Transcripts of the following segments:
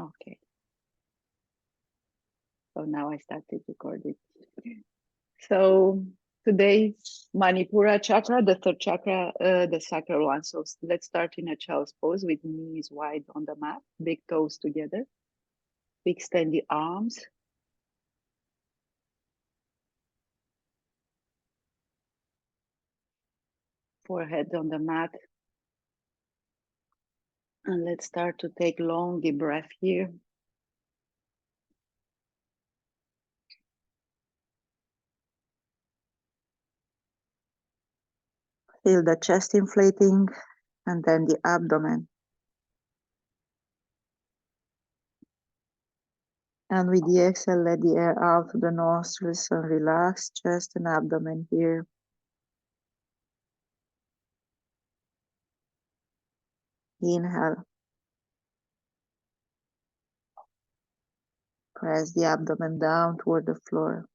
Okay. So now I started recording. So today's Manipura chakra, the third chakra, the sacral one. So let's start in a child's pose with knees wide on the mat, big toes together. We extend the arms. Forehead on the mat. And let's start to take long deep breath here. Feel the chest inflating and then the abdomen. And with the exhale, let the air out through the nostrils and relax chest and abdomen here. Inhale. Press the abdomen down toward the floor.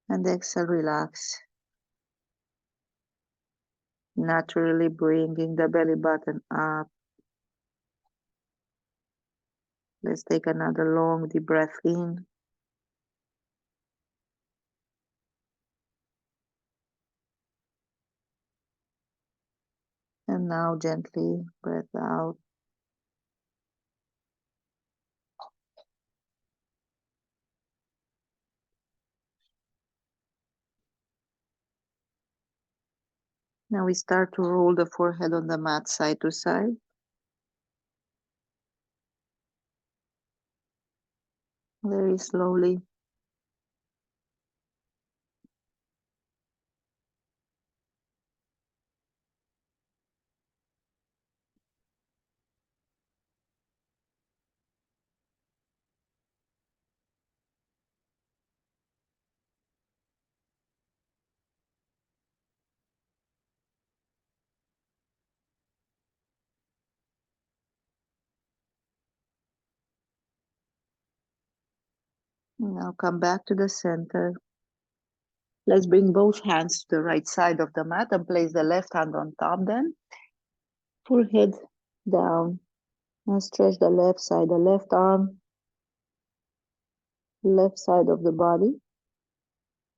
And exhale, relax. Naturally bringing the belly button up. Let's take another long deep breath in. And now gently breath out. Now we start to roll the forehead on the mat side to side. Very slowly. Now come back to the center. Let's bring both hands to the right side of the mat and place the left hand on top then. Forehead down. And stretch the left side, the left arm, left side of the body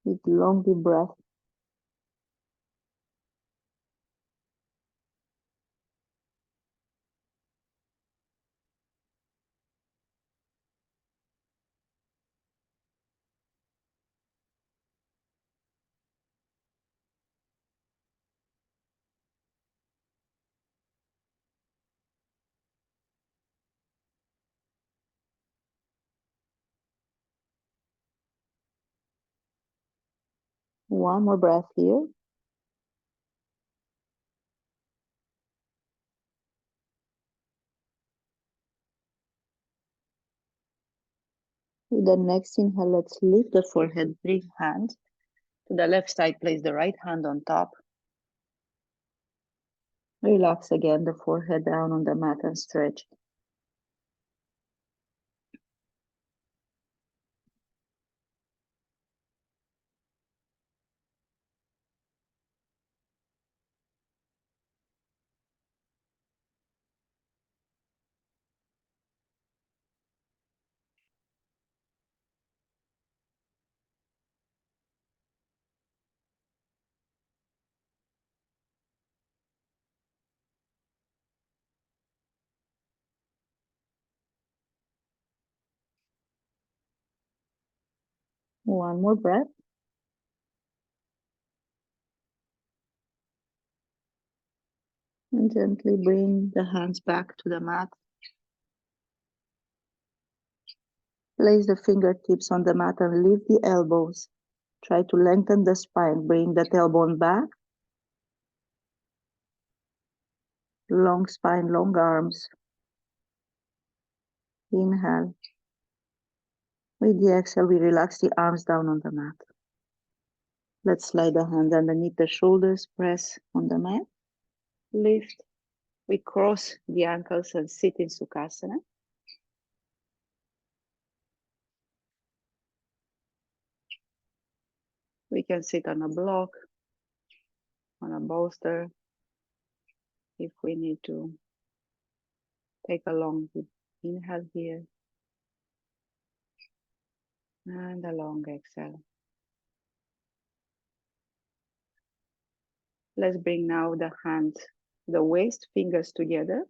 with long deep breath. One more breath here. With the next inhale, let's lift the forehead, bring hand to the left side, place the right hand on top. Relax again the forehead down on the mat and stretch. One more breath. And gently bring the hands back to the mat. Place the fingertips on the mat and lift the elbows. Try to lengthen the spine. Bring the tailbone back. Long spine, long arms. Inhale. With the exhale, we relax the arms down on the mat. Let's slide the hands underneath the shoulders, press on the mat. Lift. We cross the ankles and sit in Sukhasana. We can sit on a block, on a bolster, if we need to. Take a long deep inhale here and a long exhale. Let's bring now the hands, the waist, fingers together,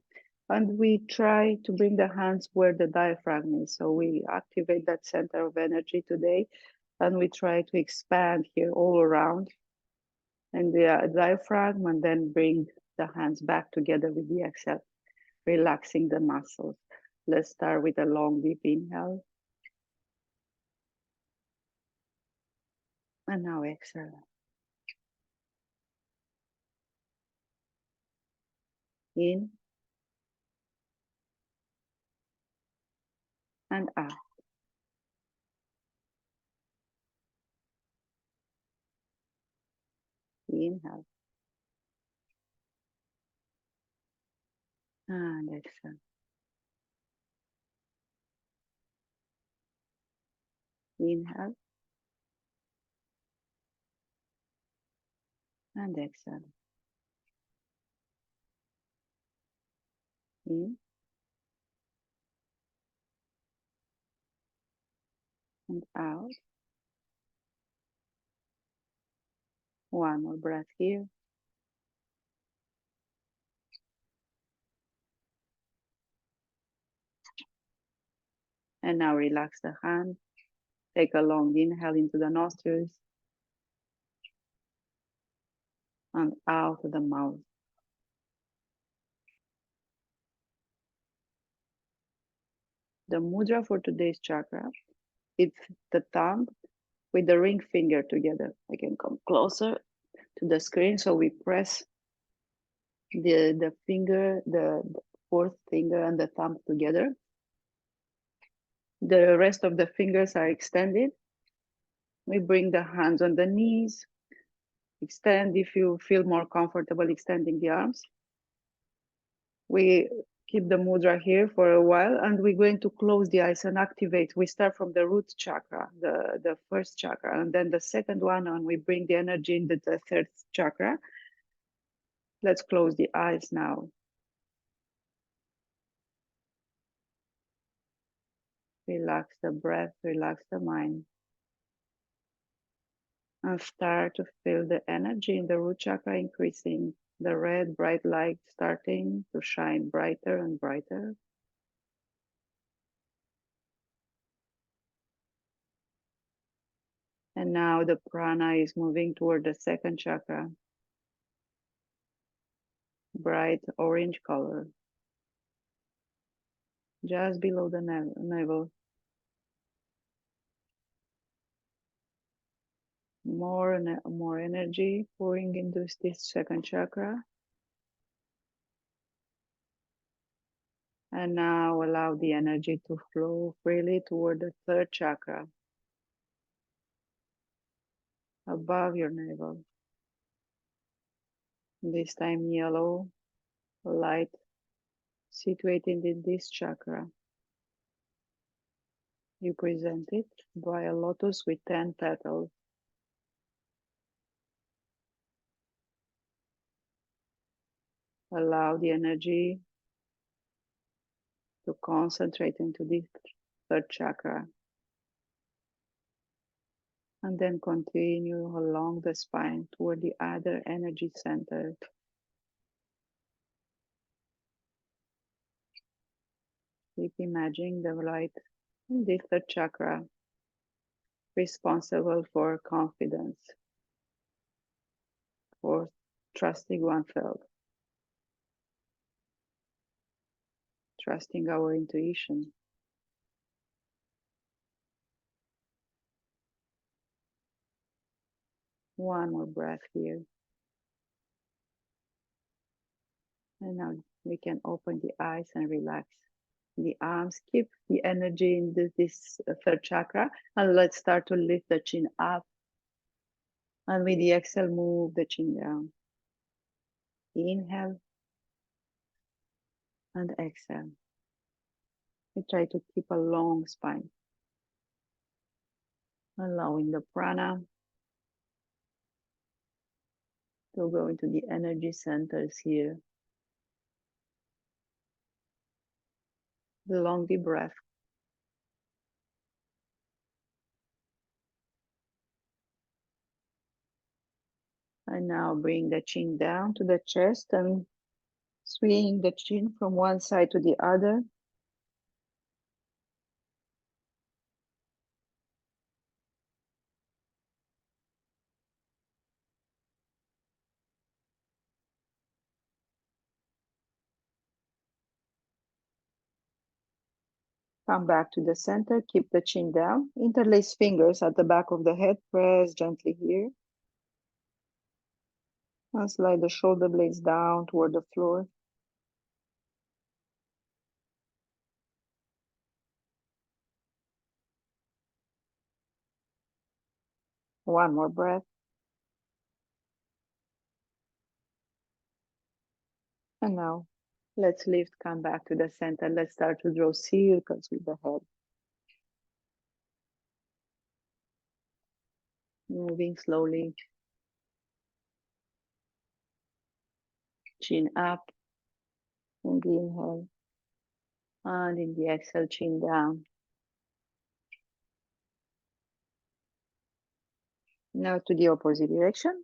and we try to bring the hands where the diaphragm is. So we activate that center of energy today, and we try to expand here all around and the diaphragm, and then bring the hands back together with the exhale, relaxing the muscles. Let's start with a long deep inhale. And now exhale. In and out. Inhale and exhale. Inhale and exhale. In and out. One more breath here. And now relax the hand. Take a long inhale into the nostrils and out of the mouth. The mudra for today's chakra, it's the thumb with the ring finger together. I can come closer to the screen. So we press the finger, the fourth finger and the thumb together. The rest of the fingers are extended. We bring the hands on the knees. Extend if you feel more comfortable extending the arms. We keep the mudra here for a while, and we're going to close the eyes and activate. We start from the root chakra, the first chakra, and then the second one, and we bring the energy into the third chakra. Let's close the eyes now. Relax the breath, relax the mind. And start to feel the energy in the root chakra increasing, the red bright light starting to shine brighter and brighter. And now the prana is moving toward the second chakra, bright orange color, just below the navel. More energy pouring into this second chakra. And now allow the energy to flow freely toward the third chakra, above your navel. This time yellow light situated in this chakra. You present it by a lotus with 10 petals. Allow the energy to concentrate into this third chakra. And then continue along the spine toward the other energy center. Keep imagining the light in this third chakra, responsible for confidence, for trusting oneself, trusting our intuition. One more breath here. And now we can open the eyes and relax the arms. Keep the energy in this third chakra. And let's start to lift the chin up. And with the exhale, move the chin down. Inhale and exhale. We try to keep a long spine. Allowing the prana to go into the energy centers here. Long deep breath. And now bring the chin down to the chest and swing the chin from one side to the other. Come back to the center, keep the chin down. Interlace fingers at the back of the head, press gently here. And slide the shoulder blades down toward the floor. One more breath. And now let's lift, come back to the center. Let's start to draw circles with the head. Moving slowly. Chin up in the inhale. And in the exhale, chin down. Now to the opposite direction.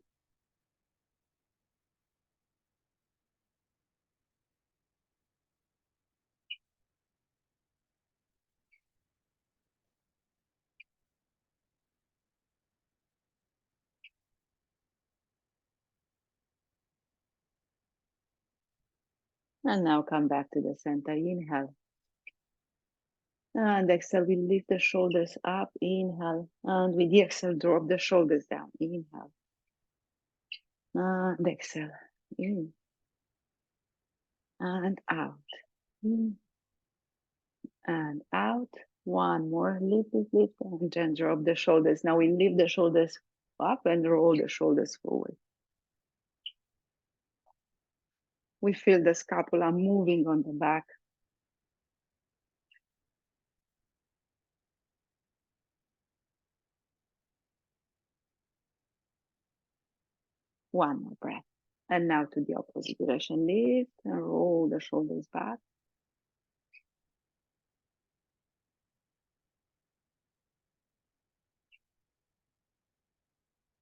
And now come back to the center. Inhale. And exhale, we lift the shoulders up. Inhale. And with the exhale, drop the shoulders down. Inhale. And exhale. In. And out. In. And out. One more. Lift, lift, lift. And then drop the shoulders. Now we lift the shoulders up and roll the shoulders forward. We feel the scapula moving on the back. One more breath. And now to the opposite direction. Lift and roll the shoulders back.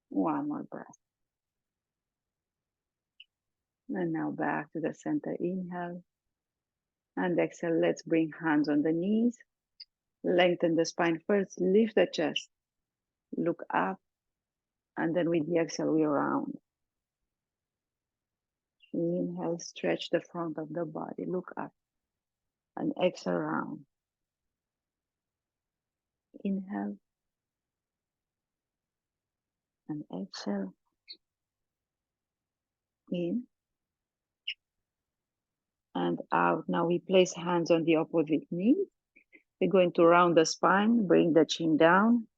One more breath. And now back to the center. Inhale. And exhale. Let's bring hands on the knees. Lengthen the spine first. Lift the chest. Look up. And then with the exhale, we round. Inhale. Stretch the front of the body. Look up. And exhale, round. Inhale. And exhale. In. And out. Now we place hands on the opposite knee. We're going to round the spine, bring the chin down,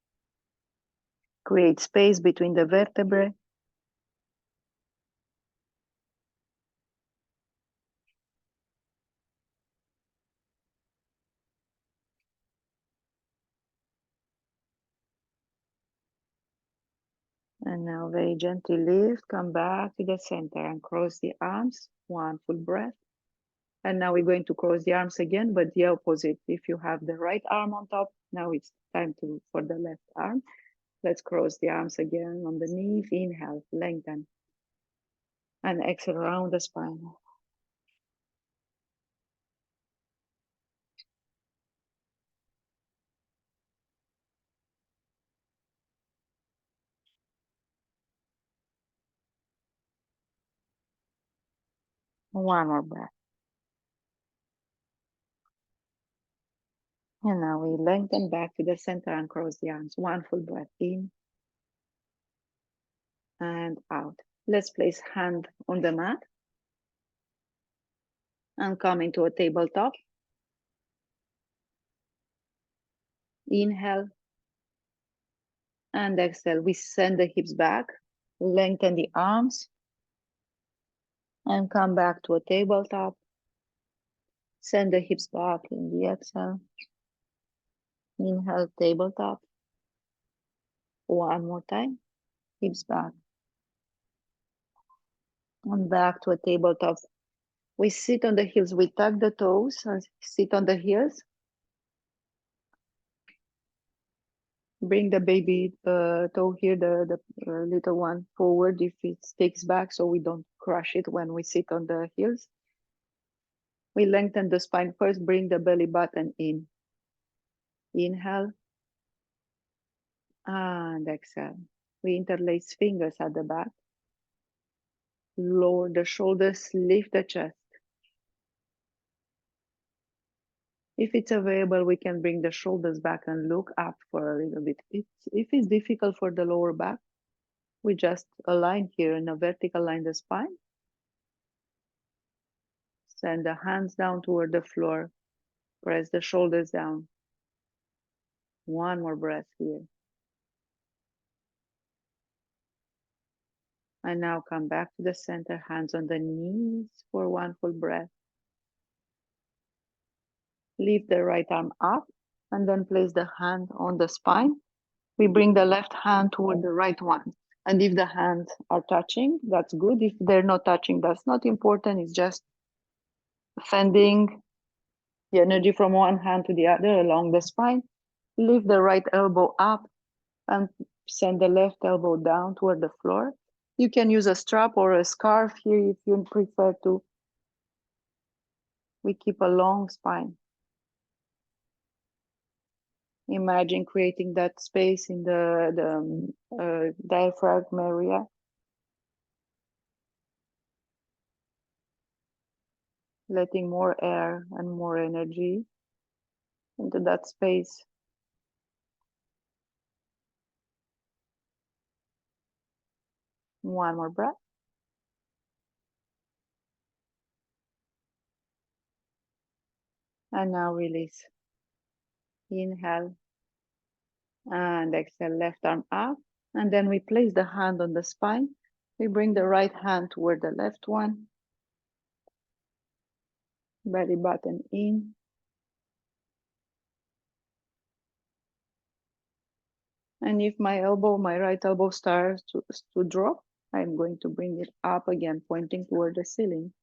create space between the vertebrae. And now very gently lift, come back to the center and cross the arms, one full breath. And now we're going to cross the arms again, but the opposite. If you have the right arm on top, now it's time for the left arm. Let's cross the arms again on the knees. Inhale, lengthen. And exhale, round the spine. One more breath. And now we lengthen back to the center and cross the arms. One full breath in and out. Let's place hand on the mat and come into a tabletop. Inhale and exhale. We send the hips back, lengthen the arms, and come back to a tabletop. Send the hips back in the exhale. Inhale, tabletop. One more time, hips back. And back to a tabletop We sit on the heels. We tuck the toes and sit on the heels. Bring the baby toe here, the little one forward if it sticks back, so we don't crush it when we sit on the heels. We lengthen the spine first. Bring the belly button in. Inhale and exhale. We interlace fingers at the back. Lower the shoulders, lift the chest. If it's available, we can bring the shoulders back and look up for a little bit. If it's difficult for the lower back, we just align here in a vertical line the spine. Send the hands down toward the floor. Press the shoulders down. One more breath here. And now come back to the center, hands on the knees for one full breath. Lift the right arm up and then place the hand on the spine. We bring the left hand toward the right one. And if the hands are touching, that's good. If they're not touching, that's not important. It's just sending the energy from one hand to the other along the spine. Lift the right elbow up and send the left elbow down toward the floor. You can use a strap or a scarf here if you prefer to. We keep a long spine. Imagine creating that space in the diaphragm area. Letting more air and more energy into that space. One more breath. And now release. Inhale and exhale, left arm up. And then we place the hand on the spine. We bring the right hand toward the left one. Belly button in. And if my right elbow starts to drop, I'm going to bring it up again, pointing toward the ceiling.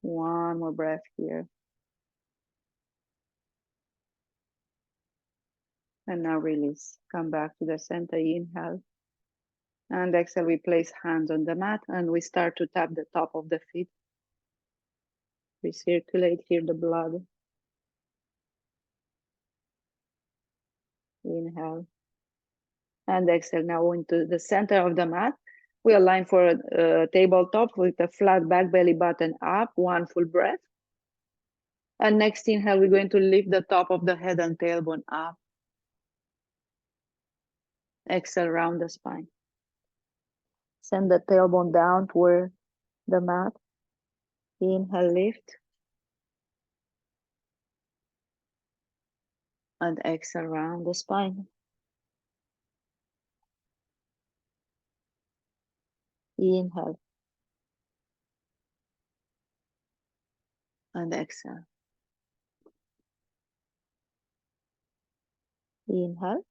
One more breath here. And now release. Come back to the center, inhale. And exhale, we place hands on the mat and we start to tap the top of the feet. We circulate here the blood. Inhale. And exhale now into the center of the mat. We align for a tabletop with a flat back, belly button up, one full breath. And next inhale, we're going to lift the top of the head and tailbone up. Exhale, round the spine. Send the tailbone down toward the mat. Inhale, lift. And exhale, round the spine. Inhale. And exhale. Inhale.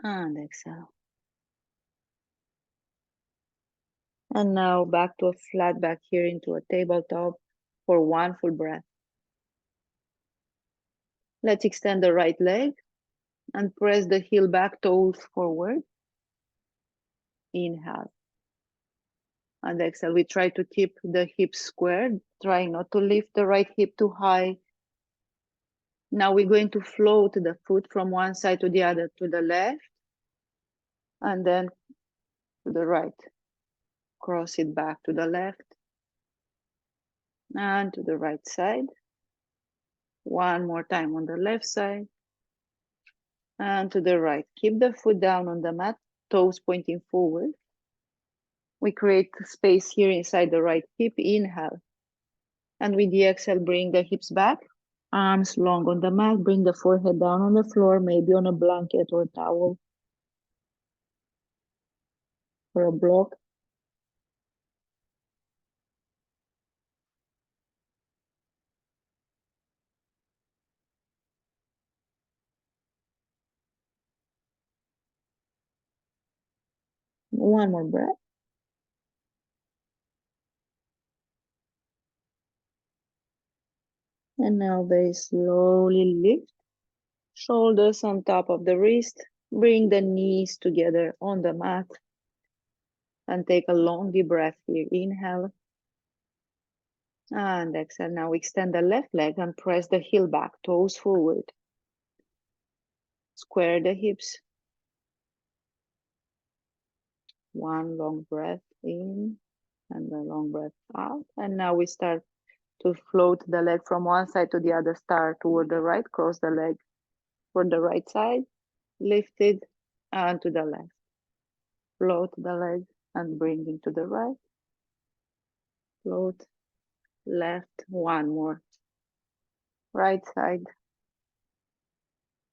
And exhale. And now back to a flat back here into a tabletop for one full breath. Let's extend the right leg and press the heel back, toes forward. Inhale. And exhale. We try to keep the hips squared, trying not to lift the right hip too high. Now we're going to float the foot from one side to the other, to the left, and then to the right. Cross it back to the left and to the right side. One more time on the left side and to the right. Keep the foot down on the mat, toes pointing forward. We create space here inside the right hip. Inhale. And with the exhale, bring the hips back. Arms long on the mat. Bring the forehead down on the floor, maybe on a blanket or a towel or a block. One more breath. And now very slowly lift. Shoulders on top of the wrist. Bring the knees together on the mat. And take a long deep breath here. Inhale. And exhale. Now extend the left leg and press the heel back, toes forward. Square the hips. One long breath in and a long breath out. And now we start to float the leg from one side to the other. Start toward the right, cross the leg for the right side, lift it, and to the left. Float the leg and bring it to the right. Float, left, one more. Right side.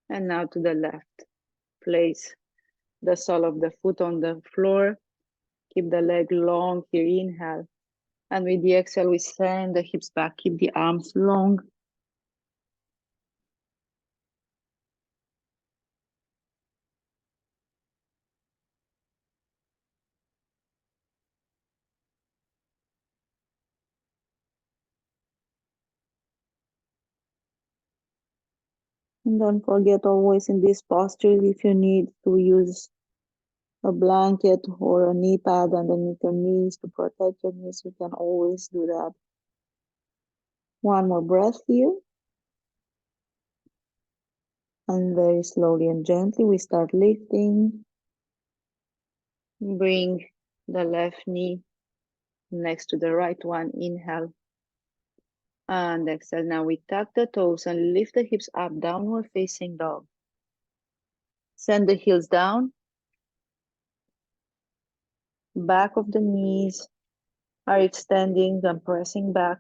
And now to the left. Place the sole of the foot on the floor. Keep the leg long here, inhale. And with the exhale, we send the hips back. Keep the arms long. And don't forget always in this posture, if you need to use a blanket or a knee pad underneath your knees to protect your knees, you can always do that. One more breath here. And very slowly and gently, we start lifting. Bring the left knee next to the right one. Inhale. And exhale. Now we tuck the toes and lift the hips up, downward facing dog. Send the heels down. Back of the knees are extending and pressing back.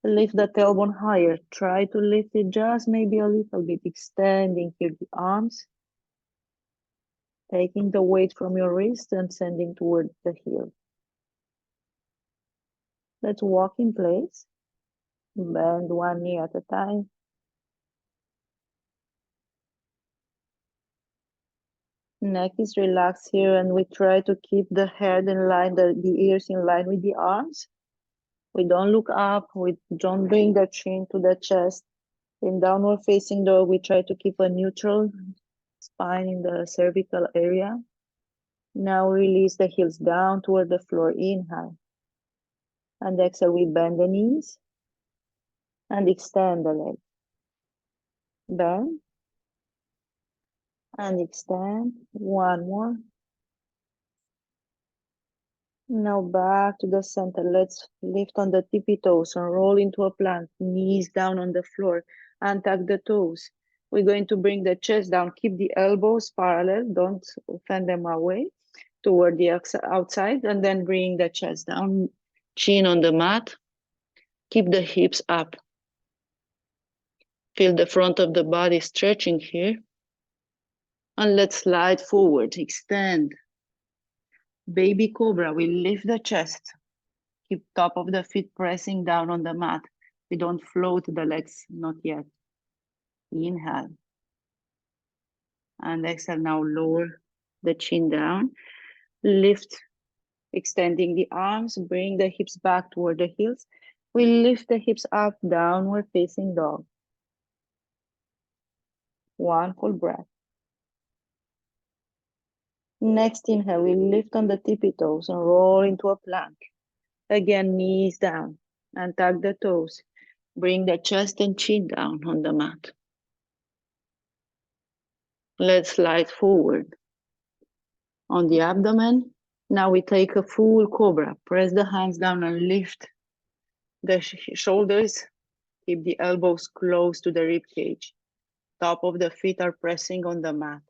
Lift the tailbone higher. Try to lift it just maybe a little bit, extending here the arms. Taking the weight from your wrist and sending toward the heel. Let's walk in place. Bend one knee at a time. Neck is relaxed here, and we try to keep the head in line, the ears in line with the arms. We don't look up. We don't bring the chin to the chest. In downward facing dog, we try to keep a neutral spine in the cervical area. Now release the heels down toward the floor. Inhale. And exhale, we bend the knees and extend the leg. Bend and extend. One more. Now back to the center. Let's lift on the tippy toes and roll into a plank. Knees down on the floor. Untuck the toes. We're going to bring the chest down. Keep the elbows parallel. Don't fend them away toward the outside. And then bring the chest down. Chin on the mat. Keep the hips up. Feel the front of the body stretching here. And let's slide forward. Extend. Baby cobra. We lift the chest. Keep top of the feet pressing down on the mat. We don't float the legs, not yet. Inhale. And exhale, now lower the chin down. Lift, extending the arms. Bring the hips back toward the heels. We lift the hips up, downward facing dog. One full breath. Next inhale, we lift on the tippy toes and roll into a plank. Again, knees down. And tuck the toes. Bring the chest and chin down on the mat. Let's slide forward. On the abdomen, now we take a full cobra. Press the hands down and lift the shoulders. Keep the elbows close to the rib cage. Top of the feet are pressing on the mat.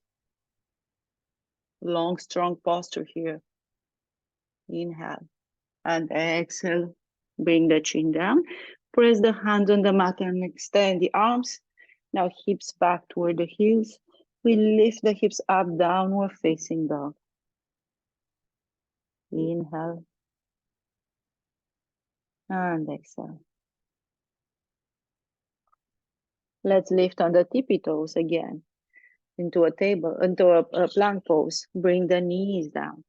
Long, strong posture here. Inhale and exhale. Bring the chin down. Press the hands on the mat and extend the arms. Now hips back toward the heels. We lift the hips up, downward facing dog. Inhale and exhale. Let's lift on the tippy toes again. into a table, into a plank pose. Bring the knees down.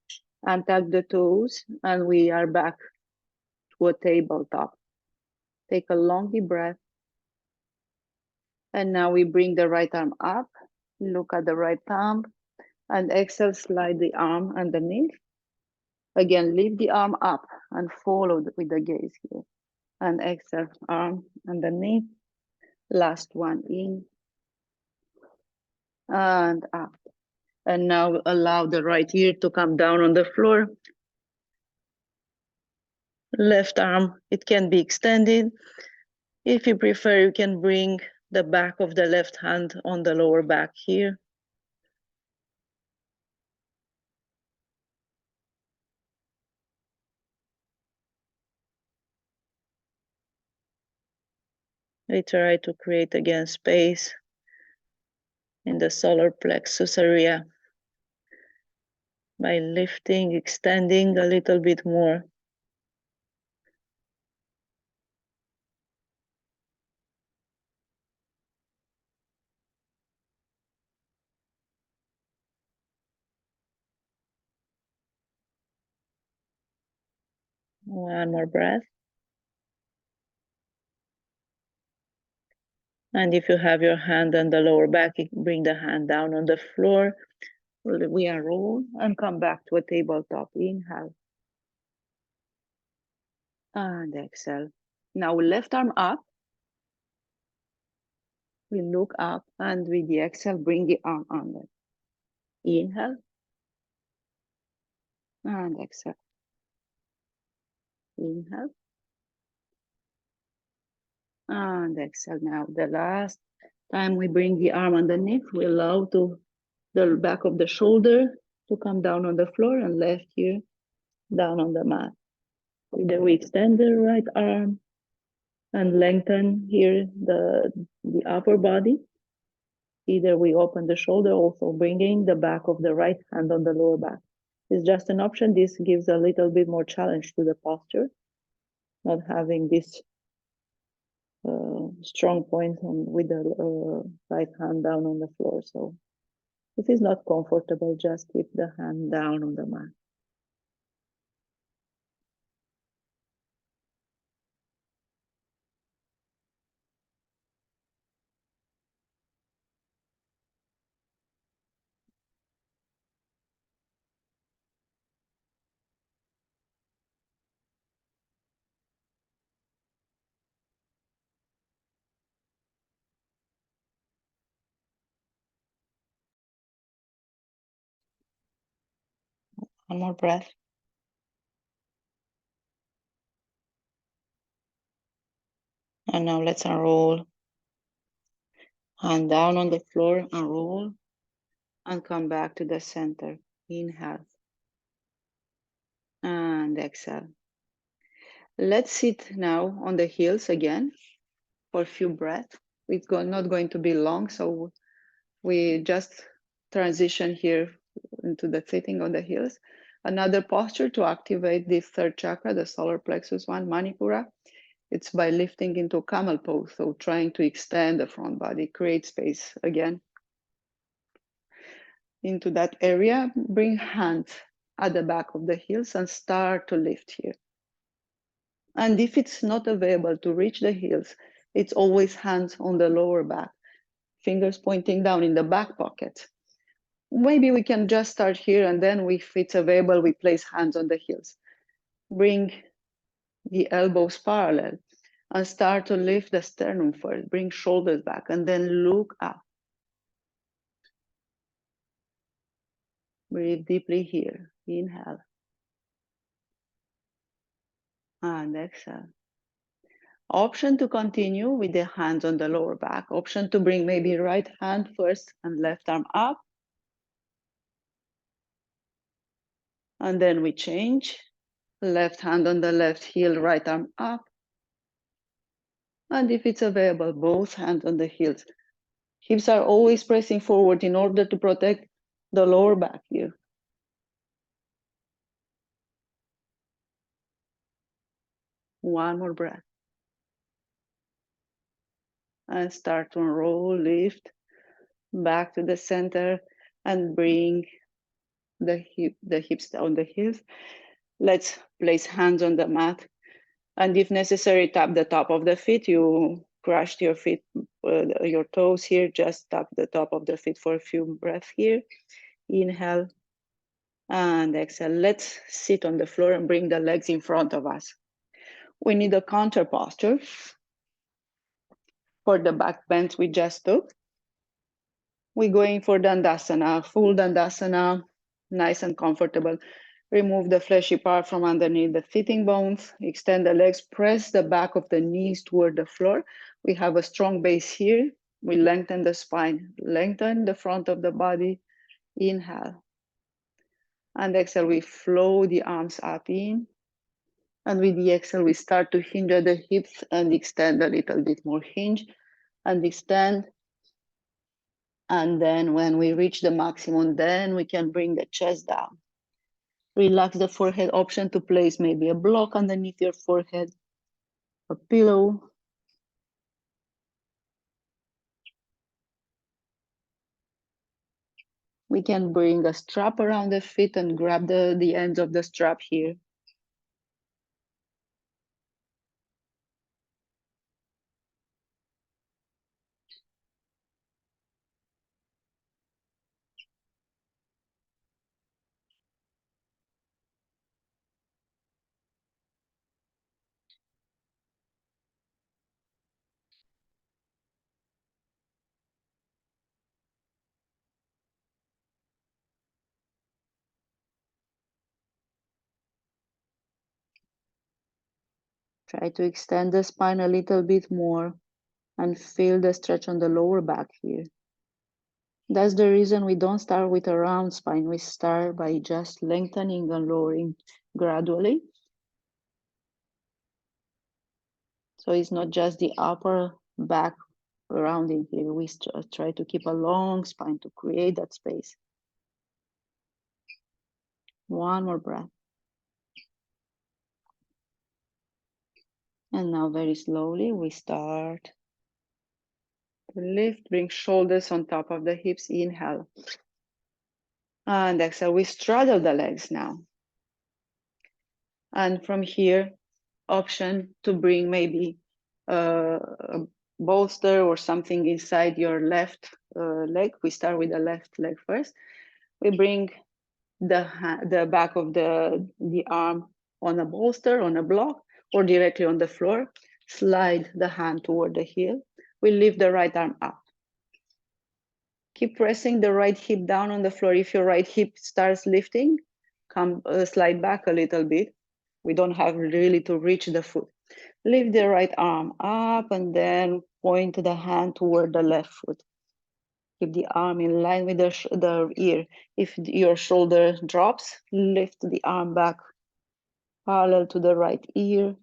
Untuck the toes, and we are back to a tabletop. Take a long deep breath. And now we bring the right arm up. Look at the right thumb. And exhale, slide the arm underneath. Again, lift the arm up and follow with the gaze here. And exhale, arm underneath. Last one, in and up. And now allow the right ear to come down on the floor. Left arm, it can be extended. If you prefer, you can bring the back of the left hand on the lower back here. We try to create again space in the solar plexus area by lifting, extending a little bit more. One more breath. And if you have your hand on the lower back, you can bring the hand down on the floor. We unroll and come back to a tabletop. Inhale. And exhale. Now left arm up. We look up, and with the exhale, bring the arm under. Inhale. And exhale. Inhale. And exhale. Now the last time we bring the arm underneath, we allow to the back of the shoulder to come down on the floor and left here down on the mat. Either we extend the right arm and lengthen here the upper body. Either we open the shoulder, also bringing the back of the right hand on the lower back. It's just an option. This gives a little bit more challenge to the posture, not having this strong point with the right hand down on the floor. So if it's not comfortable, just keep the hand down on the mat. One more breath. And now let's unroll. Hand down on the floor, unroll, and come back to the center. Inhale. And exhale. Let's sit now on the heels again for a few breaths. It's not going to be long, so we just transition here into the sitting on the heels. Another posture to activate the third chakra, the solar plexus one, Manipura, it's by lifting into camel pose, so trying to extend the front body, create space again into that area. Bring hands at the back of the heels and start to lift here. And if it's not available to reach the heels, it's always hands on the lower back, fingers pointing down in the back pocket. Maybe we can just start here, and then if it's available, we place hands on the heels. Bring the elbows parallel and start to lift the sternum first. Bring shoulders back and then look up. Breathe deeply here. Inhale. And exhale. Option to continue with the hands on the lower back. Option to bring maybe right hand first and left arm up. And then we change. Left hand on the left heel, right arm up. And if it's available, both hands on the heels. Hips are always pressing forward in order to protect the lower back here. One more breath. And start to unroll, lift. back to the center, and bring the hips down the heels. Let's place hands on the mat, and if necessary, tap the top of the feet. You crushed your feet, your toes here, just tap the top of the feet for a few breaths here. Inhale and exhale. Let's sit on the floor and bring the legs in front of us. We need a counter posture for the back bend we just took. We're going for Dandasana, full Dandasana, nice and comfortable. Remove the fleshy part from underneath the sitting bones. Extend the legs, press the back of the knees toward the floor. We have a strong base here. We lengthen the spine, lengthen the front of the body. Inhale. And exhale, we flow the arms up in. And with the exhale, we start to hinge at the hips and extend a little bit more. Hinge and extend. And then when we reach the maximum, then we can bring the chest down. Relax the forehead, option to place maybe a block underneath your forehead, a pillow. We can bring a strap around the feet and grab the ends of the strap here. Try to extend the spine a little bit more and feel the stretch on the lower back here. That's the reason we don't start with a round spine. We start by just lengthening and lowering gradually. So it's not just the upper back rounding here. We try to keep a long spine to create that space. One more breath. And now very slowly we start to lift, bring shoulders on top of the hips, inhale. And exhale, we straddle the legs now. And from here, option to bring maybe a bolster or something inside your left leg. We start with the left leg first. We bring the back of the arm on a bolster, on a block, or directly on the floor. Slide the hand toward the heel. We lift the right arm up. Keep pressing the right hip down on the floor. If your right hip starts lifting, come slide back a little bit. We don't have really to reach the foot. Lift the right arm up and then point the hand toward the left foot. Keep the arm in line with the ear. If your shoulder drops, lift the arm back parallel to the right ear.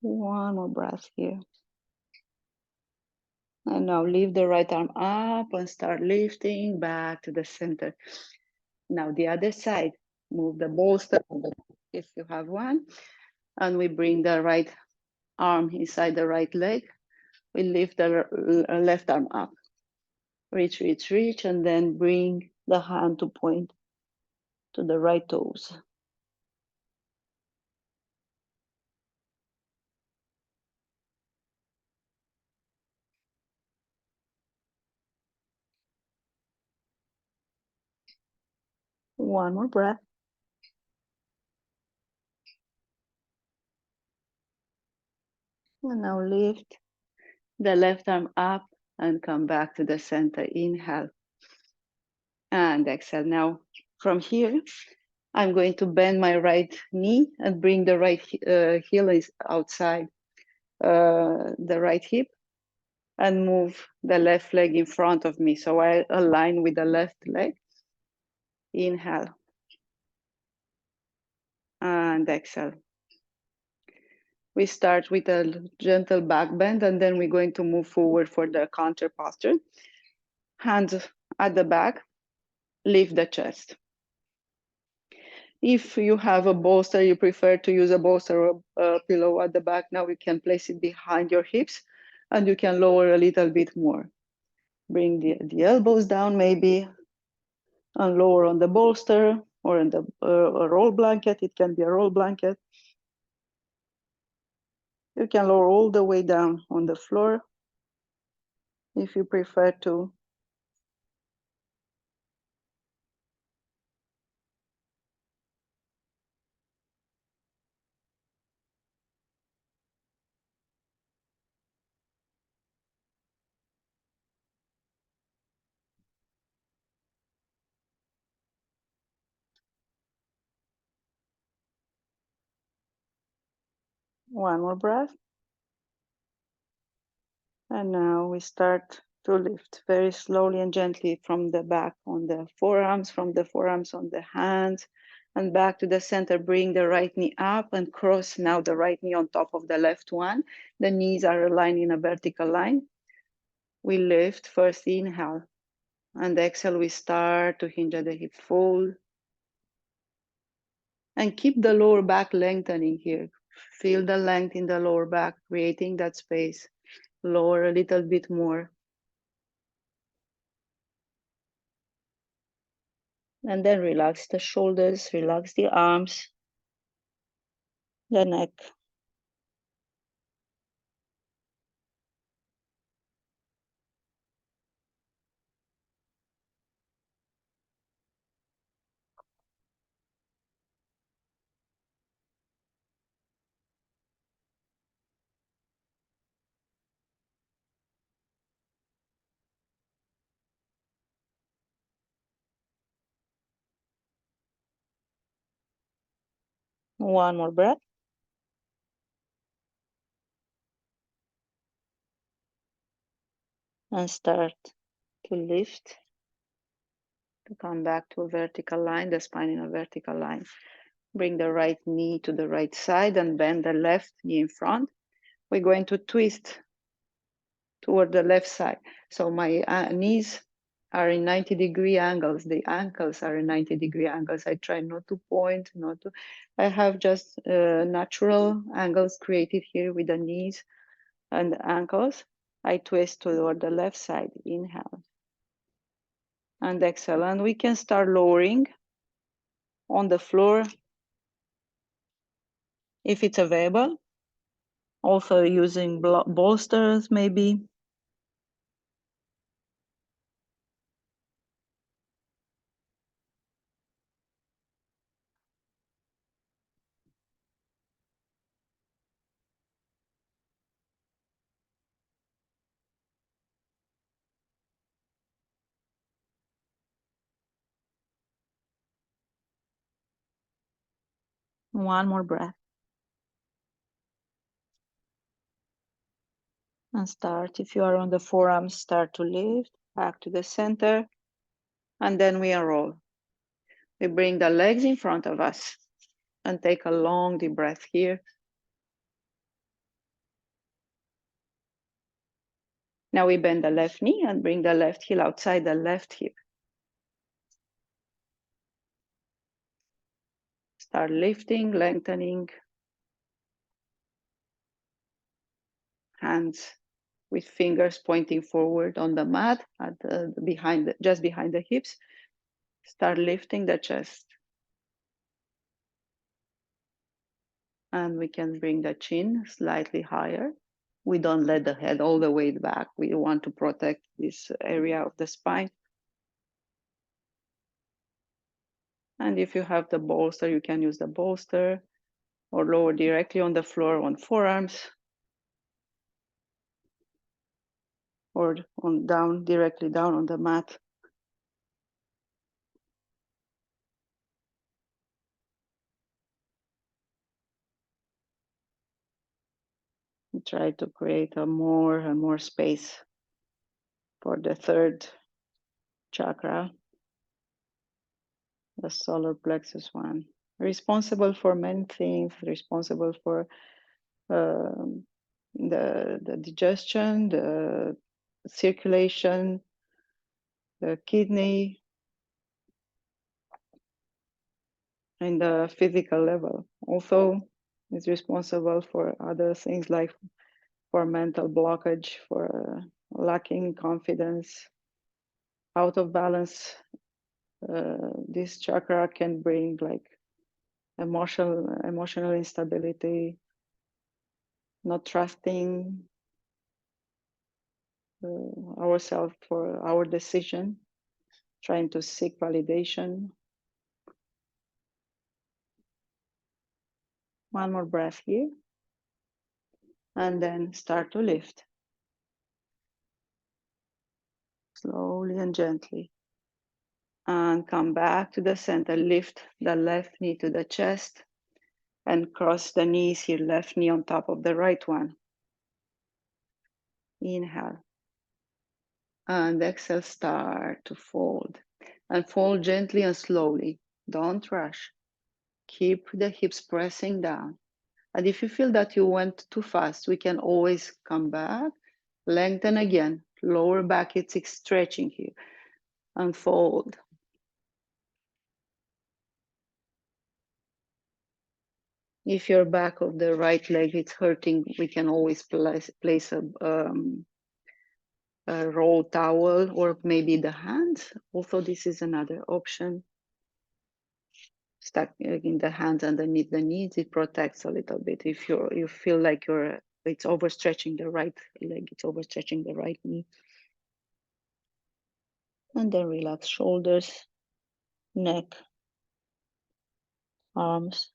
One more breath here. And now lift the right arm up and start lifting back to the center. Now the other side, move the bolster if you have one. And we bring the right arm inside the right leg. We lift the left arm up. Reach, reach, reach, and then bring the hand to point to the right toes. One more breath. And now lift the left arm up and come back to the center. Inhale and exhale. Now from here, I'm going to bend my right knee and bring the right heel is outside the right hip and move the left leg in front of me. So I align with the left leg. Inhale and exhale. We start with a gentle back bend and then we're going to move forward for the counter posture. Hands at the back. lift the chest. If you have a bolster, you prefer to use a bolster or a pillow at the back, now you can place it behind your hips and you can lower a little bit more. Bring the elbows down maybe and lower on the bolster or in the a roll blanket. It can be a roll blanket. You can lower all the way down on the floor if you prefer to. One more breath. And now we start to lift very slowly and gently from the back on the forearms, from the forearms on the hands, and back to the center. Bring the right knee up and cross now the right knee on top of the left one. The knees are aligned in a vertical line. We lift, first inhale, and exhale, we start to hinge at the hip, fold. And keep the lower back lengthening here. Feel the length in the lower back, creating that space. Lower a little bit more. And then relax the shoulders, relax the arms, the neck. One more breath. And start to lift, to come back to a vertical line, the spine in a vertical line. Bring the right knee to the right side and bend the left knee in front. We're going to twist toward the left side. So my knees are in 90-degree angles. The ankles are in 90-degree angles. I try not to point, not to. I have just natural angles created here with the knees and the ankles. I twist toward the left side. Inhale and exhale. And we can start lowering on the floor if it's available. Also using bolsters maybe. One more breath. And start, if you are on the forearms, start to lift back to the center. And then we unroll. We bring the legs in front of us and take a long deep breath here. Now we bend the left knee and bring the left heel outside the left hip. Start lifting, lengthening. Hands with fingers pointing forward on the mat, at just behind the hips. Start lifting the chest. And we can bring the chin slightly higher. We don't let the head all the way back. We want to protect this area of the spine. And if you have the bolster, you can use the bolster or lower directly on the floor on forearms or on down, directly down on the mat. And try to create a more and more space for the third chakra, the solar plexus one. Responsible for many things, responsible for the digestion, the circulation, the kidney, in the physical level. Also, it's responsible for other things like for mental blockage, for lacking confidence, out of balance. This chakra can bring like emotional instability, not trusting ourselves for our decision, trying to seek validation. One more breath here, and then start to lift slowly and gently. And come back to the center. Lift the left knee to the chest and cross the knees here, left knee on top of the right one. Inhale. And exhale, start to fold. And fold gently and slowly. Don't rush. Keep the hips pressing down. And if you feel that you went too fast, we can always come back, lengthen again. Lower back, it's stretching here. And fold. If your back of the right leg is hurting, we can always place a roll towel or maybe the hands. Also, this is another option. Stuck in the hands underneath the knees, it protects a little bit. If you feel like it's overstretching the right leg, it's overstretching the right knee. And then relax shoulders, neck, arms.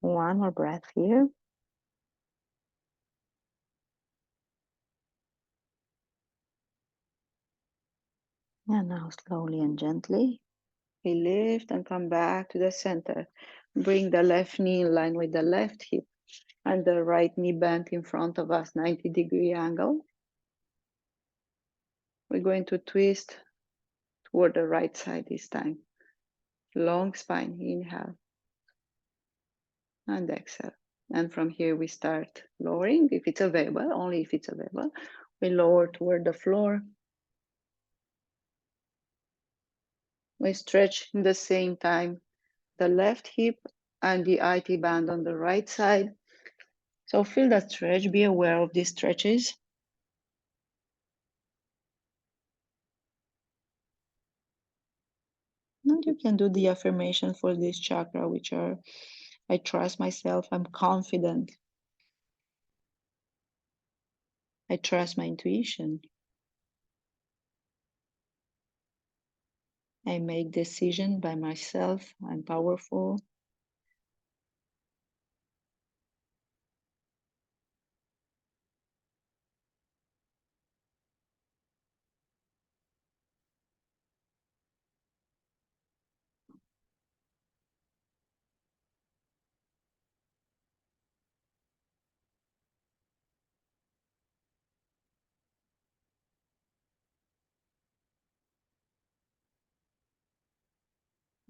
One more breath here. And now slowly and gently, we lift and come back to the center. Bring the left knee in line with the left hip and the right knee bent in front of us, 90-degree angle. We're going to twist toward the right side this time. Long spine, inhale and exhale. And from here we start lowering, if it's available, only if it's available. We lower toward the floor. We stretch in the same time the left hip and the IT band on the right side. So feel that stretch, be aware of these stretches. And you can do the affirmation for this chakra, which are, I trust myself, I'm confident. I trust my intuition. I make decisions by myself. I'm powerful.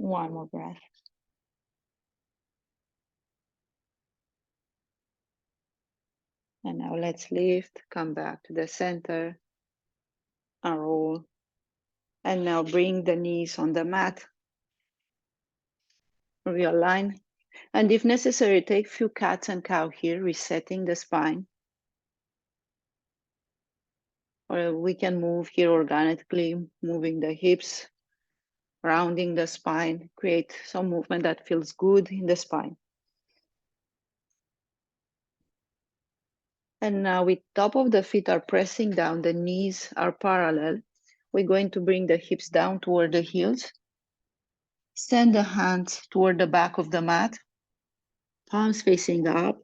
One more breath. And now let's lift, come back to the center and roll. And now bring the knees on the mat. Realign. And if necessary, take a few cats and cow here, resetting the spine. Or we can move here organically, moving the hips, rounding the spine, create some movement that feels good in the spine. And now with top of the feet are pressing down, the knees are parallel. We're going to bring the hips down toward the heels. Send the hands toward the back of the mat, palms facing up.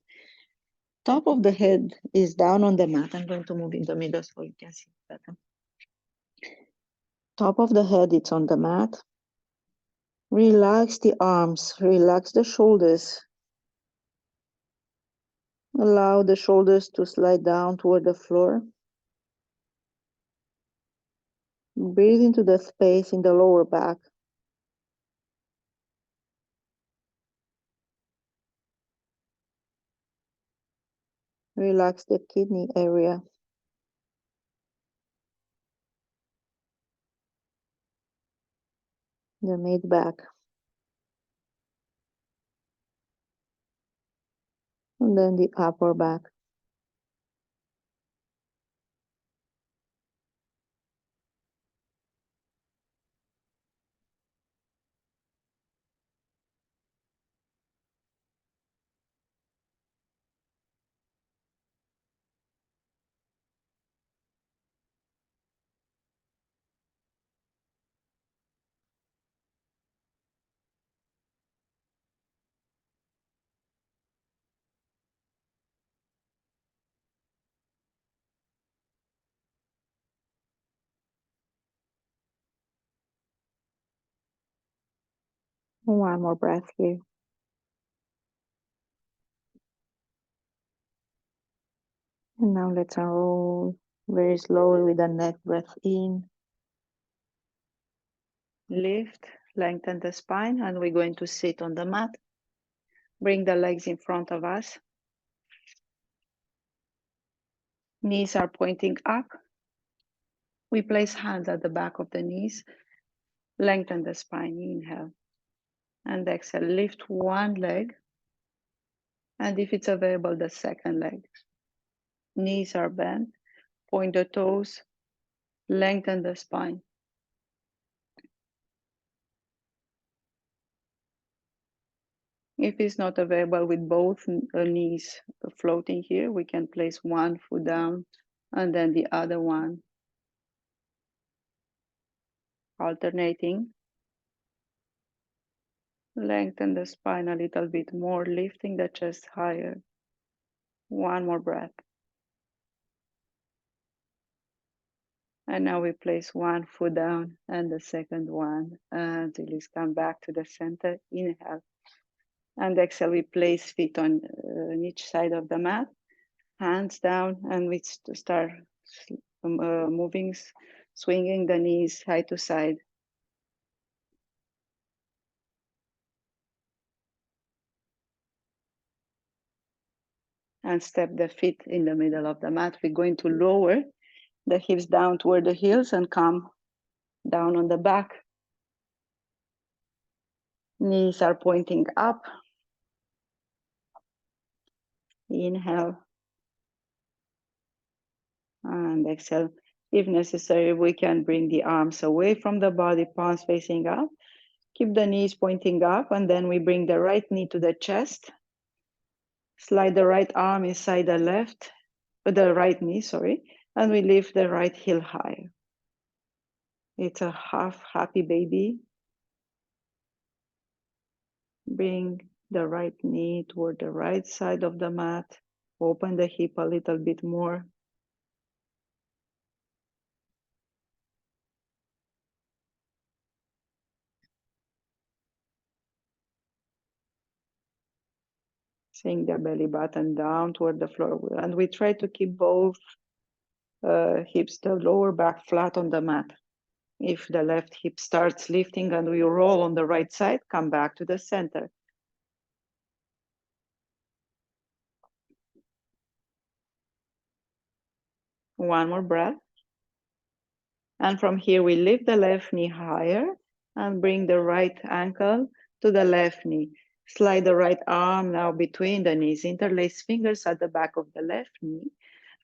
Top of the head is down on the mat. I'm going to move in the middle so you can see better. Top of the head, it's on the mat. Relax the arms, relax the shoulders. Allow the shoulders to slide down toward the floor. Breathe into the space in the lower back. Relax the kidney area. The mid back. And then the upper back. One more breath here. And now let's unroll very slowly with a neck breath in. Lift, lengthen the spine, and we're going to sit on the mat. Bring the legs in front of us. Knees are pointing up. We place hands at the back of the knees. Lengthen the spine, inhale. And exhale, lift one leg. And if it's available, the second leg. Knees are bent. Point the toes. Lengthen the spine. If it's not available with both knees floating here, we can place one foot down and then the other one, alternating. Lengthen the spine a little bit more, lifting the chest higher. One more breath. And now we place one foot down and the second one until it's come back to the center. Inhale. And exhale, we place feet on each side of the mat, hands down, and we start moving, swinging the knees side to side. And step the feet in the middle of the mat. We're going to lower the hips down toward the heels and come down on the back. Knees are pointing up. Inhale. And exhale. If necessary, we can bring the arms away from the body, palms facing up. Keep the knees pointing up, and then we bring the right knee to the chest. Slide the right arm inside the right knee, sorry, and we lift the right heel higher. It's a half happy baby. Bring the right knee toward the right side of the mat. Open the hip a little bit more. Sink the belly button down toward the floor. And we try to keep both hips, the lower back flat on the mat. If the left hip starts lifting and we roll on the right side, come back to the center. One more breath. And from here, we lift the left knee higher and bring the right ankle to the left knee. Slide the right arm now between the knees. Interlace fingers at the back of the left knee.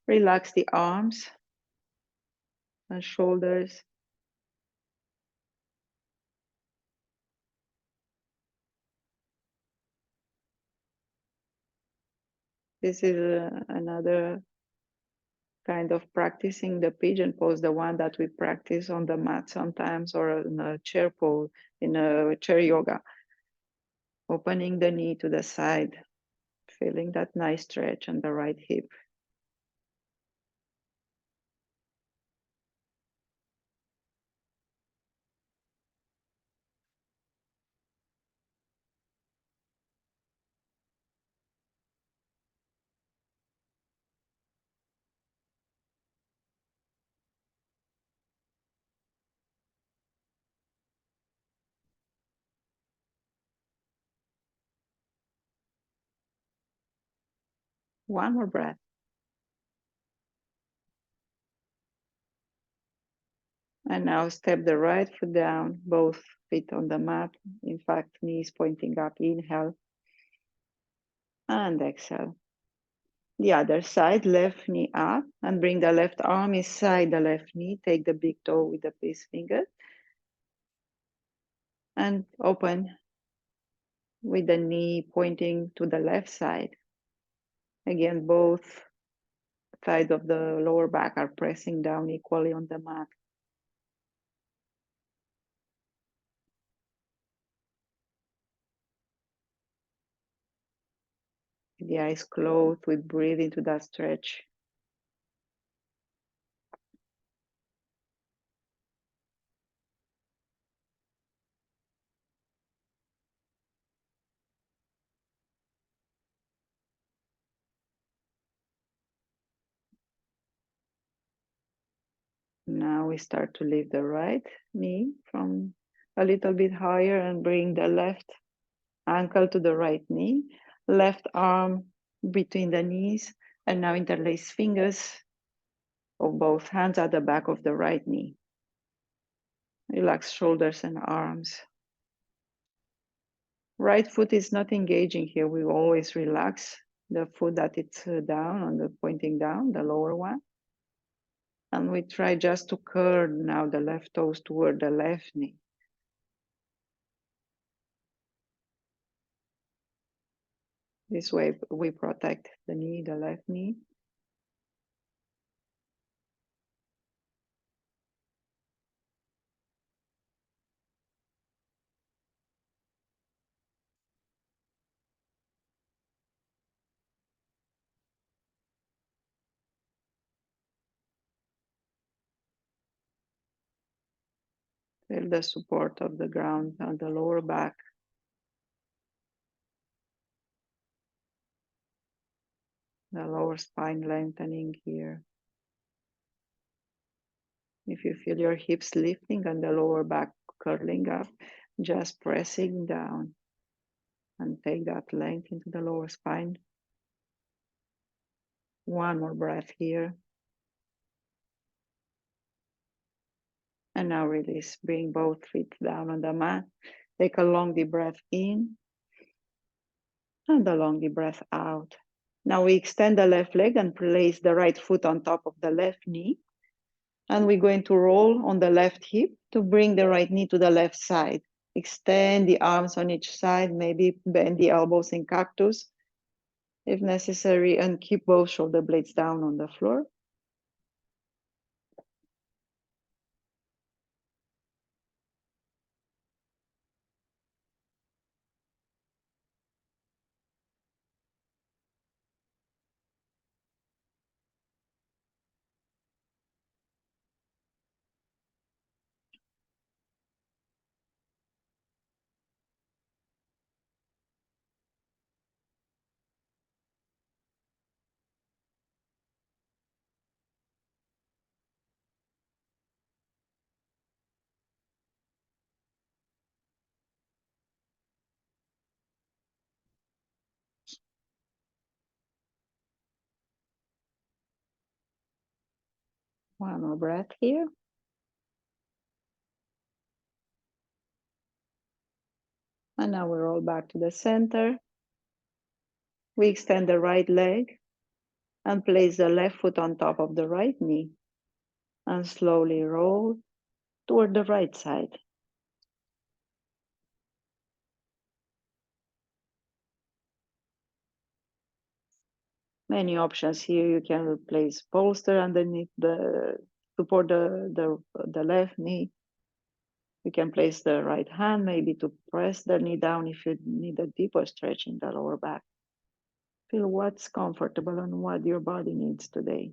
Relax the arms and shoulders. This is another kind of practicing the pigeon pose, the one that we practice on the mat sometimes, or in a chair pose, in a chair yoga. Opening the knee to the side, feeling that nice stretch on the right hip. One more breath. And now step the right foot down, both feet on the mat. In fact, knees pointing up. Inhale and exhale. The other side, left knee up, and bring the left arm inside the left knee. Take the big toe with the peace finger and open with the knee pointing to the left side. Again, both sides of the lower back are pressing down equally on the mat. The eyes closed, we breathe into that stretch. Now we start to lift the right knee from a little bit higher and bring the left ankle to the right knee, left arm between the knees, and now interlace fingers of both hands at the back of the right knee. Relax shoulders and arms. Right foot is not engaging here. We always relax the foot that it's down, on the pointing down, the lower one. And we try just to curl now the left toes toward the left knee. This way we protect the knee, the left knee. Feel the support of the ground on the lower back. The lower spine lengthening here. If you feel your hips lifting and the lower back curling up, just pressing down and take that length into the lower spine. One more breath here. And now release. Bring both feet down on the mat. Take a long deep breath in and a long deep breath out. Now we extend the left leg and place the right foot on top of the left knee. And we're going to roll on the left hip to bring the right knee to the left side. Extend the arms on each side, maybe bend the elbows in cactus if necessary, and keep both shoulder blades down on the floor. One more breath here. And now we roll back to the center. We extend the right leg and place the left foot on top of the right knee and slowly roll toward the right side. Many options here. You can place bolster underneath the support the left knee. You can place the right hand maybe to press the knee down if you need a deeper stretch in the lower back. Feel what's comfortable and what your body needs today.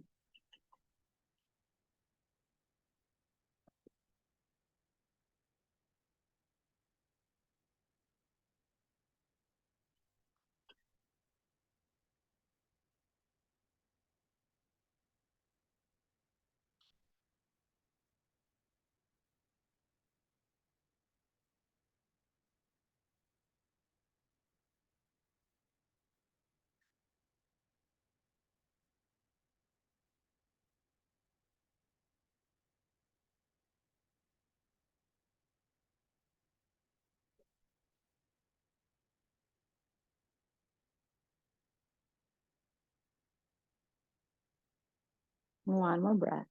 One more breath.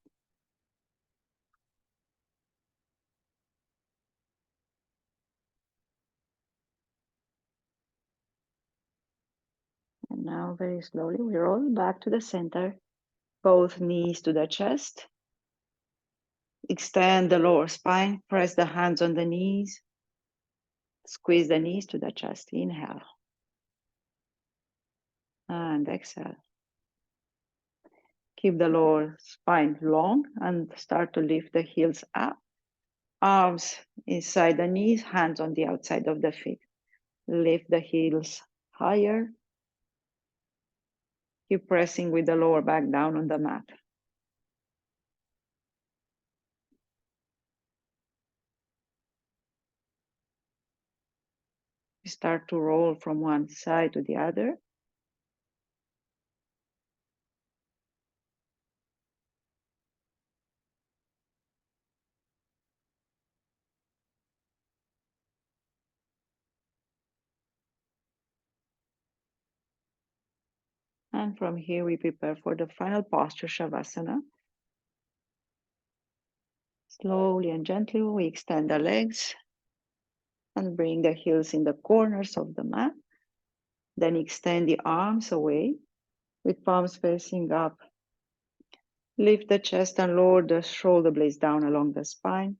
And now very slowly we roll back to the center, both knees to the chest. Extend the lower spine, press the hands on the knees, squeeze the knees to the chest. Inhale and exhale. Keep the lower spine long and start to lift the heels up. Arms inside the knees, hands on the outside of the feet. Lift the heels higher. Keep pressing with the lower back down on the mat. Start to roll from one side to the other. And from here, we prepare for the final posture, Shavasana. Slowly and gently, we extend the legs and bring the heels in the corners of the mat. Then extend the arms away with palms facing up. Lift the chest and lower the shoulder blades down along the spine.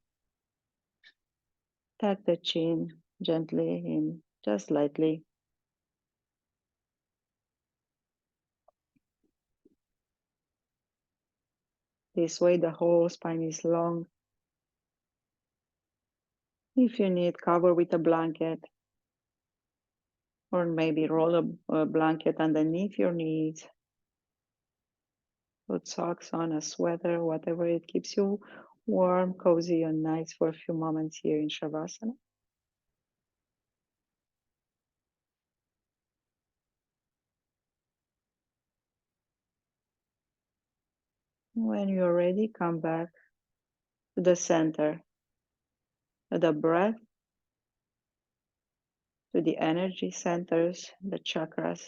Tuck the chin gently in, just lightly. This way, the whole spine is long. If you need, cover with a blanket, or maybe roll a blanket underneath your knees. Put socks on, a sweater, whatever it keeps you warm, cozy, and nice for a few moments here in Shavasana. When you're ready, come back to the center, to the breath, to the energy centers, the chakras.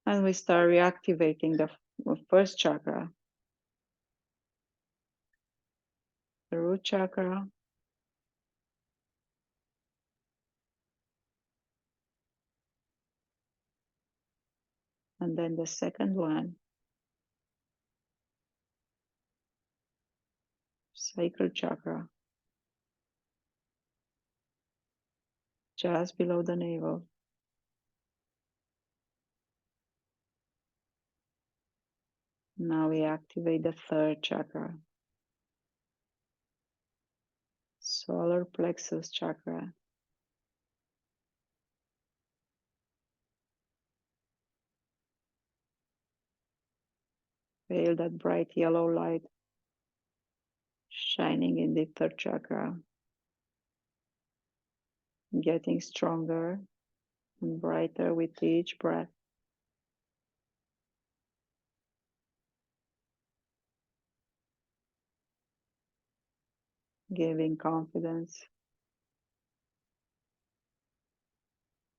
And we start reactivating the first chakra, the root chakra. And then the second one, sacral chakra, just below the navel. Now we activate the third chakra, Solar Plexus Chakra. Feel that bright yellow light shining in the third chakra, getting stronger and brighter with each breath. Giving confidence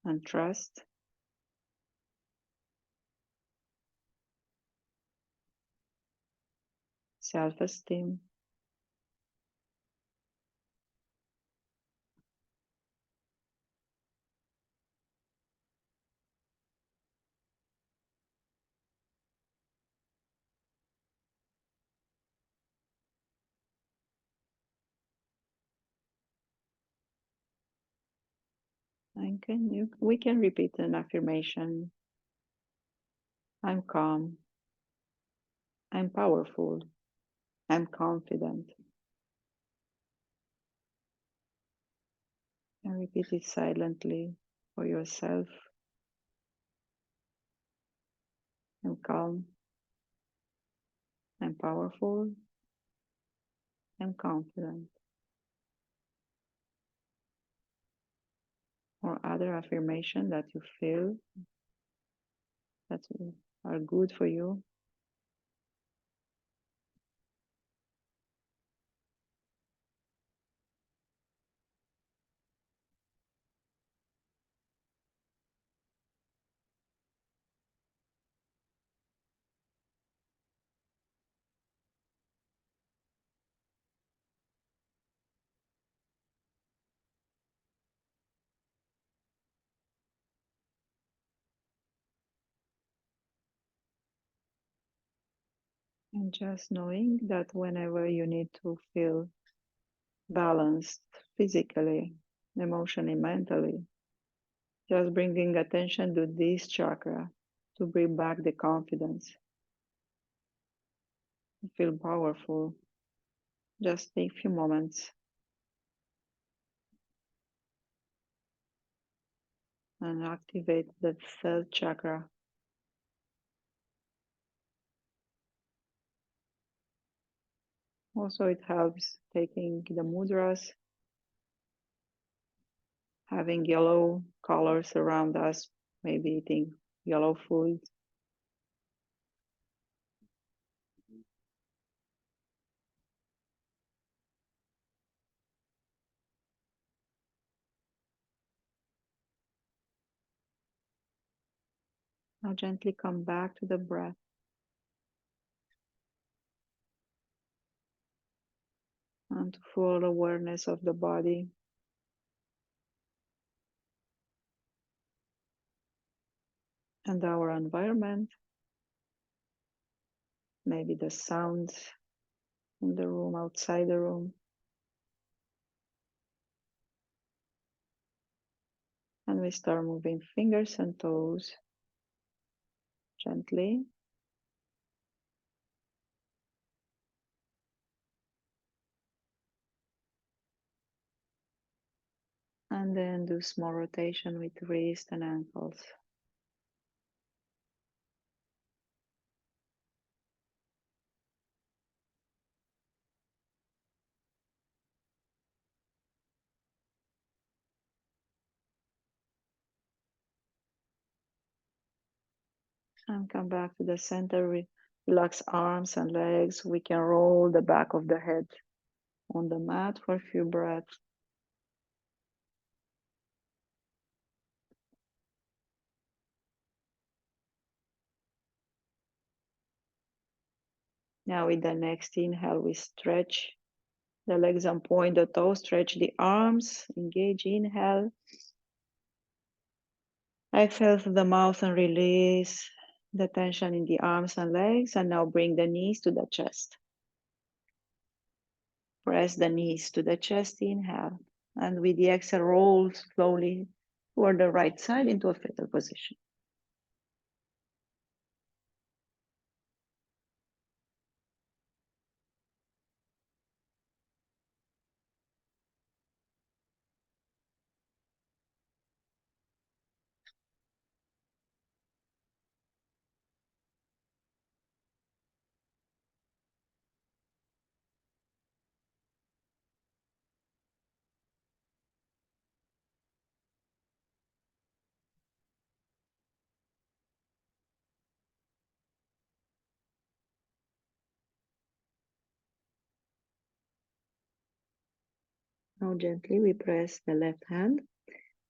and trust. Self-esteem. And we can repeat an affirmation. I'm calm. I'm powerful. I'm confident. And repeat it silently for yourself. I'm calm. I'm powerful. I'm confident. Or other affirmation that you feel that are good for you. And just knowing that whenever you need to feel balanced physically, emotionally, mentally, just bringing attention to this chakra to bring back the confidence, feel powerful. Just take a few moments and activate the third chakra. Also, it helps taking the mudras, having yellow colors around us, maybe eating yellow food. Now gently come back to the breath and to full awareness of the body and our environment, maybe the sounds in the room, outside the room. And we start moving fingers and toes gently. And then do small rotation with wrist and ankles. And come back to the center. Relax arms and legs. We can roll the back of the head on the mat for a few breaths. Now with the next inhale, we stretch the legs and point the toes, stretch the arms, engage, inhale. Exhale through the mouth and release the tension in the arms and legs. And now bring the knees to the chest. Press the knees to the chest, inhale. And with the exhale, roll slowly toward the right side into a fetal position. Now gently we press the left hand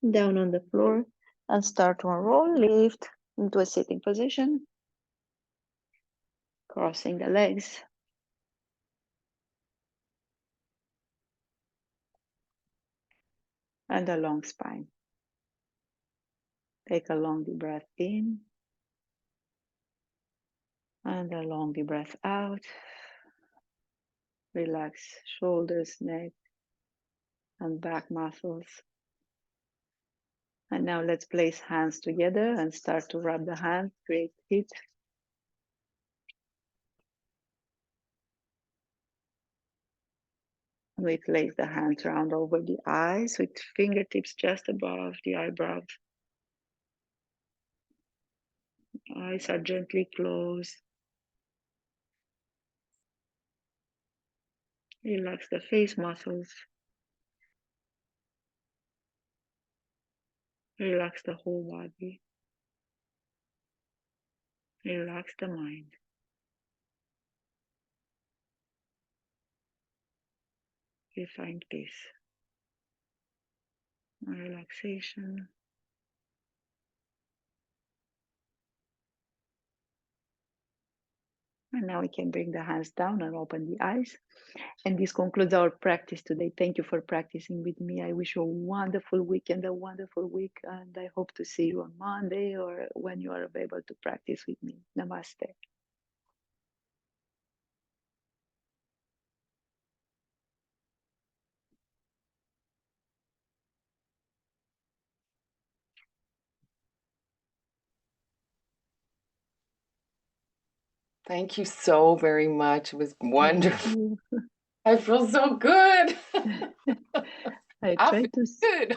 down on the floor and start to unroll, lift into a sitting position, crossing the legs. And a long spine. Take a long deep breath in and a long deep breath out. Relax shoulders, neck, and back muscles. And now let's place hands together and start to rub the hand, create heat. We place the hands around over the eyes with fingertips just above the eyebrows. Eyes are gently closed. Relax the face muscles. Relax the whole body. Relax the mind. You find peace, relaxation. And now we can bring the hands down and open the eyes. And this concludes our practice today. Thank you for practicing with me. I wish you a wonderful weekend, a wonderful week. And I hope to see you on Monday or when you are available to practice with me. Namaste. Thank you so very much. It was wonderful. I feel so good. I I try feel to good.